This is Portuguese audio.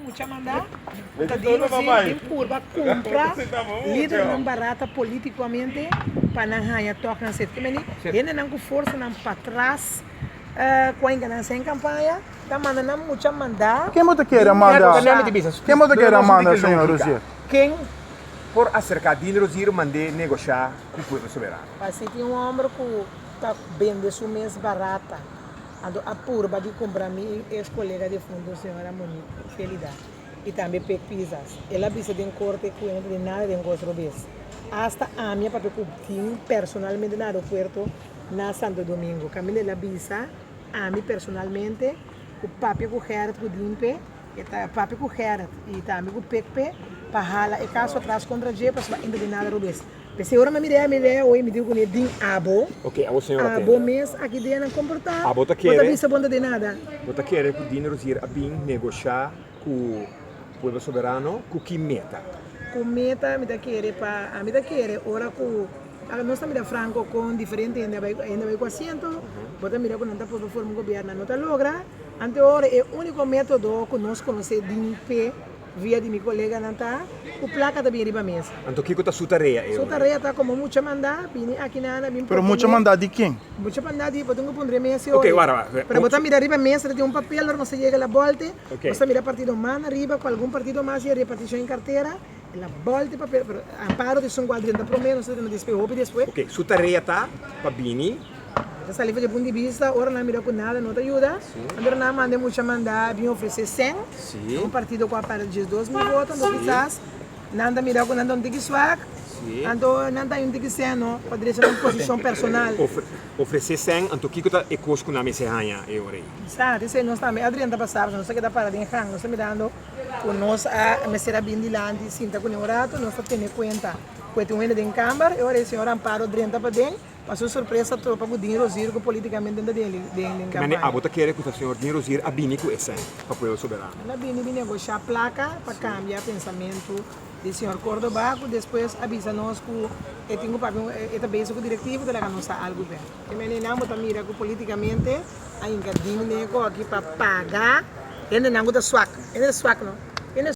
Mucha mandar, tá dizendo assim, curva, compra, líder não barata politicamente, para não ganhar toque na sede. Ele não com força, não para trás, com a enganação em campanha, tá mandando mucha mandar. Quem você quer mandar? Quem você quer mandar, senhor Rosier? Quem, por acercar dinheiro, mandar negociar com o povo soberano? Assim, tem homem que está vendendo sua mês barata. A purba de comprar minha ex-colega de fundo, a senhora Monique, Felida. E também Pec Pisas. Ela disse de corte cuenta de nada de outro vez. Hasta a minha papel que personalmente no aeropuerto na Santo Domingo. Camila ela disse a mim personalmente o papel com Gerard com Dimpe, o papel com Gerard e também com Pec para hala e caso atrás contra G para ainda de nada do vez. Mas agora me ideia hoje me digo que din abo. Ok, a senhora abo mês aqui de não comportar. Abo tá querendo. Bota vista bonda de nada. Bota querer que o dinheiro ir a bem negociar com o povo soberano com que meta. Com meta me dá querer para me dá querer ora com nós estamos franco com diferente ainda vai com assento. Bota mira quando não está por forma governo não está logra. Ante ora é o único método que nós conhece dimpe via de meu colega não tá o placa também riba mesa. Então que está sua tarefa? Sua tarefa tá como muita mandar vini aqui na bim. Pero mucha mandar de quem? Mucha mandar de botar um pondre mesa. Ok, agora. Para botar mira riba mesa tem um papel não se chega a volta. Okay. Você mira partido mais arriba com algum partido mais e repartição em carteira. La volta papel amparo de são quadrinhos por menos não despegou depois. Ok, sua tarefa tá para bini. Essa livre de ponto de vista, ora não mira com nada, não te ajuda. Agora não manda muita mandar, vim oferecer 100. Sim. Um partido com a parte de 2 mil votos, não quizás. Nada mira com nada um tique swag. Então, não tem um tique 100, não. Pode ser uma posição personal. Oferecer 100, então que está ecos com a mesa ganha é hora aí. Está, isso nós também. Adriana passava, nós que dá para de hang, nós estamos dando com nós a mesera bem de lá, sinta com o rato, nós estamos tendo conta. Com o dinheiro de câmara, e agora a senhora Amparo Adriana para dentro. Passou surpresa tropa com o dinheiro zero politicamente dentro dele em campanha. A bota querer que o senhor dinheiro zero a bini com esse para o povo soberano. Na bini negociar a placa para cambiar pensamento do senhor Córdoba, depois avisa nós que tem um papel, também com o diretivo de lá nossa algo bem. E me não botar mira que politicamente ainda dinheiro aqui para pagar, ainda não está swak, ainda swak não.